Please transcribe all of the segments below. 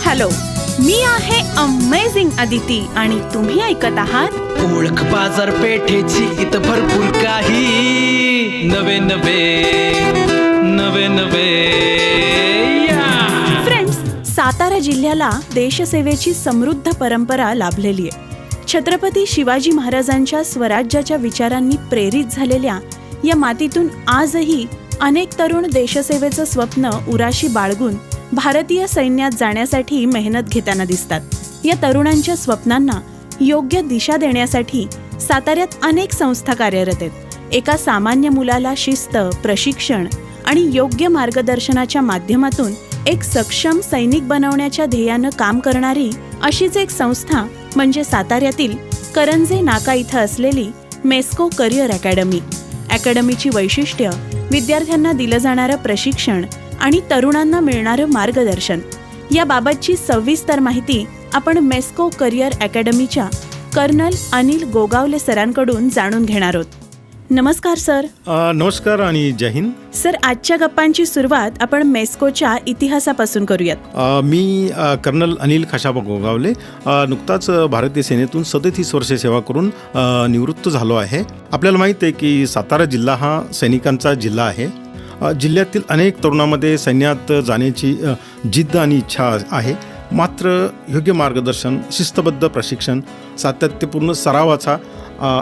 Hello, मी आहे amazing Aditi आणि तुम्ही ऐकत आहात ओळख बाजारपेठेची इथं भरपूर काही नवे फ्रेंड्स. सातारा जिल्ह्याला देशसेवेची समृद्ध परंपरा लाभलेली आहे. छत्रपती शिवाजी महाराजांच्या स्वराज्याच्या विचारांनी प्रेरित झालेल्या या मातीतून आजही अनेक तरुण देशसेवेचं स्वप्न उराशी बाळगून भारतीय सैन्यात जाण्यासाठी मेहनत घेताना दिसतात. या तरुणांच्या स्वप्नांना योग्य दिशा देण्यासाठी साताऱ्यात अनेक संस्था कार्यरत आहेत. एका सामान्य मुलाला शिस्त, प्रशिक्षण आणि योग्य मार्गदर्शनाच्या माध्यमातून एक सक्षम सैनिक बनवण्याच्या ध्येयानं काम करणारी अशीच एक संस्था म्हणजे साताऱ्यातील करंजे नाका इथं असलेली मेस्को करिअर अकॅडमी. अकॅडमीची वैशिष्ट्य विद्यार्थ्यांना दिलं जाणारं प्रशिक्षण आणि तरुणांना मिळणारं मार्गदर्शन. याबाबतची सविस्तर माहिती आपण मेस्को करिअर अकॅडमीच्या कर्नल अनिल गोगावले सरांकडून जाणून घेणार आहोत. नमस्कार सर. नमस्कार आणि जय हिंद. सर, आजच्या गप्पांची सुरुवात आपण मेस्कोच्या इतिहासापासून करूयात. मी कर्नल अनिल खाशाबा गोगावले नुकताच भारतीय सेनेतून 37 वर्षे सेवा करून निवृत्त झालो आहे. आपल्याला माहीत आहे की सातारा जिल्हा हा सैनिकांचा जिल्हा आहे. जिल्ह्यातील अनेक तरुणांमध्ये सैन्यात जाण्याची जिद्द आणि इच्छा आहे. मात्र योग्य मार्गदर्शन, शिस्तबद्ध प्रशिक्षण, सातत्यपूर्ण सरावाचा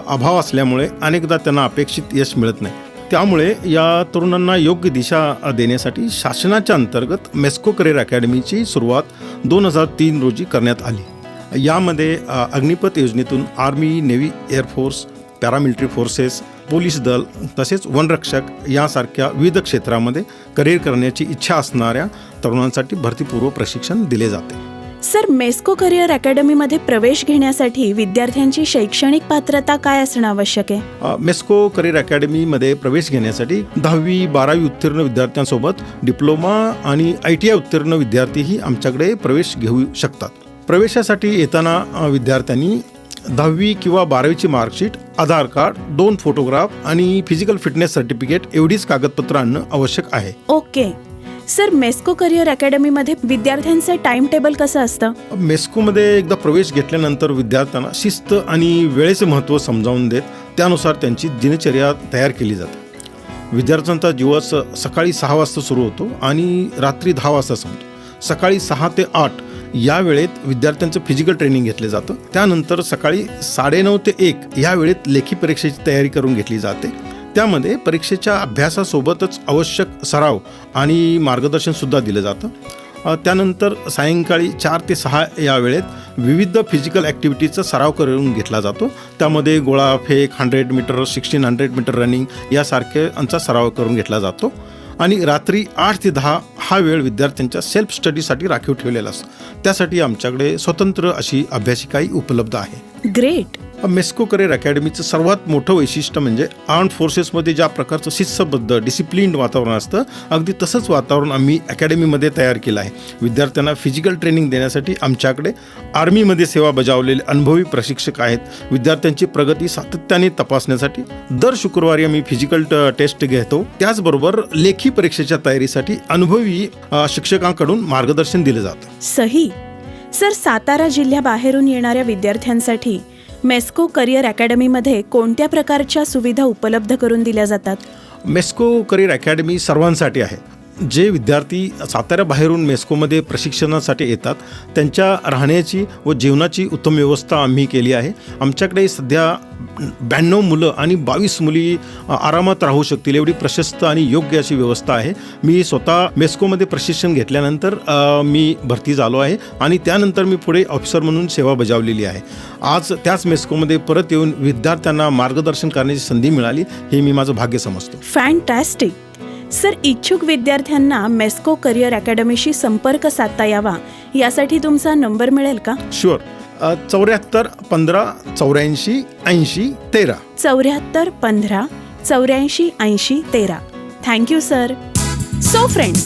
अभाव असल्यामुळे अनेकदा त्यांना अपेक्षित यश मिळत नाही. त्यामुळे या तरुणांना योग्य दिशा देण्यासाठी शासनाच्या अंतर्गत मेस्को करिअर अकॅडमीची सुरुवात 2003 रोजी करण्यात आली. यामध्ये अग्निपथ योजनेतून army, navy, air force, paramilitary forces, police दल तसेच वनरक्षक यासारख्या विविध क्षेत्रामध्ये करिअर करण्याची इच्छा असणाऱ्या तरुणांसाठी भरतीपूर्व प्रशिक्षण दिले जाते. सर, मेस्को करिअर अकॅडमीमध्ये प्रवेश घेण्यासाठी विद्यार्थ्यांची शैक्षणिक पात्रता काय असणं आवश्यक आहे? मेस्को करिअर अकॅडमीमध्ये प्रवेश घेण्यासाठी 10वी 12वी उत्तीर्ण विद्यार्थ्यांसोबत डिप्लोमा आणि ITI उत्तीर्ण विद्यार्थीही आमच्याकडे प्रवेश घेऊ शकतात. प्रवेशासाठी येताना विद्यार्थ्यांनी 10वी किंवा 12वीची मार्कशीट, आधार कार्ड, 2 फोटोग्राफ आणि फिजिकल फिटनेस सर्टिफिकेट एवढीच कागदपत्र आणणं आवश्यक आहे. ओके. सर, मेस्को करिअर अकॅडमीमध्ये विद्यार्थ्यांचं टाइम टेबल कसं असतं? मेस्कोमध्ये एकदा प्रवेश घेतल्यानंतर विद्यार्थ्यांना शिस्त आणि वेळेचे महत्त्व समजावून देत त्यानुसार त्यांची दिनचर्या तयार केली जाते. विद्यार्थ्यांचा दिवस सकाळी 6 वाजता सुरू होतो आणि रात्री 10 वाजता संपतो. सकाळी 6 ते 8 या वेळेत विद्यार्थ्यांचं फिजिकल ट्रेनिंग घेतलं जातं. त्यानंतर सकाळी 9:30 ते 1 या वेळेत लेखी परीक्षेची तयारी करून घेतली जाते. त्यामध्ये परीक्षेच्या अभ्यासासोबतच आवश्यक सराव आणि मार्गदर्शनसुद्धा दिलं जातं. त्यानंतर सायंकाळी 4 ते 6 या वेळेत विविध फिजिकल ॲक्टिव्हिटीचा सराव करून घेतला जातो. त्यामध्ये गोळाफेक, 100 मीटर, 1600 मीटर रनिंग यासारख्यांचा सराव करून घेतला जातो. आणि रात्री 8 ते 10 हा वेळ विद्यार्थ्यांच्या सेल्फ स्टडीसाठी राखीव ठेवलेला असतो. त्यासाठी आमच्याकडे स्वतंत्र अशी अभ्यासिकाही उपलब्ध आहे. ग्रेट. मेस्को करिअर अकॅडमीचं सर्वात मोठं वैशिष्ट्य म्हणजे आर्म्ड फोर्सेसमध्ये ज्या प्रकारचं शिस्तबद्ध डिसिप्लिन्ड वातावरण असतं, अगदी तसंच वातावरण आम्ही अकॅडमीमध्ये तयार केलं आहे. विद्यार्थ्यांना फिजिकल ट्रेनिंग देण्यासाठी आमच्याकडे आर्मीमध्ये सेवा बजावलेले अनुभवी प्रशिक्षक आहेत. विद्यार्थ्यांची प्रगती सातत्याने तपासण्यासाठी दर शुक्रवारी आम्ही फिजिकल टेस्ट घेतो. त्याचबरोबर लेखी परीक्षेच्या तयारीसाठी अनुभवी शिक्षकांकडून मार्गदर्शन दिलं जातं. सही. सर, सातारा जिल्ह्याबाहेरून येणाऱ्या विद्यार्थ्यांसाठी मेस्को करिअर अकॅडमीमध्ये कोणत्या प्रकारच्या सुविधा उपलब्ध करून दिल्या जातात? मेस्को करिअर अकॅडमी सर्वांसाठी आहे. जे विद्यार्थी साताऱ्याबाहेरून मेस्कोमध्ये प्रशिक्षणासाठी येतात त्यांच्या राहण्याची व जेवणाची उत्तम व्यवस्था आम्ही केली आहे. आमच्याकडे सध्या 92 मुलं आणि 22 मुली आरामात राहू शकतील एवढी प्रशस्त आणि योग्य अशी व्यवस्था आहे. मी स्वतः मेस्कोमध्ये प्रशिक्षण घेतल्यानंतर मी भरती झालो आहे आणि त्यानंतर मी पुढे ऑफिसर म्हणून सेवा बजावलेली आहे. आज त्याच मेस्कोमध्ये परत येऊन विद्यार्थ्यांना मार्गदर्शन करण्याची संधी मिळाली हे मी माझं भाग्य समजतो. फॅन्टॅस्टिक. सर, इच्छुक विद्यार्थ्यांना मेस्को करिअर अकॅडमीशी संपर्क साधता यावा यासाठी तुमचा नंबर मिळेल का? Sure. 74 15 84 80 13. 74 15 84 80 13. Thank you sir. So friends,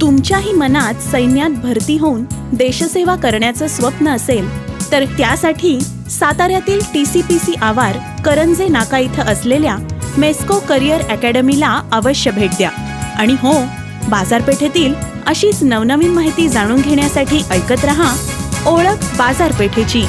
तुमच्याही मनात सैन्यात भरती होऊन देशसेवा करण्याचं स्वप्न असेल तर त्यासाठी साताऱ्यातील TCPC आवार करंजे नाका इथं असलेल्या मेस्को करिअर अकॅडमीला अवश्य भेट द्या. आणि हो, बाजारपेठेतील अशीच नवनवीन माहिती जाणून घेण्यासाठी ऐकत रहा ओळख बाजारपेठेची.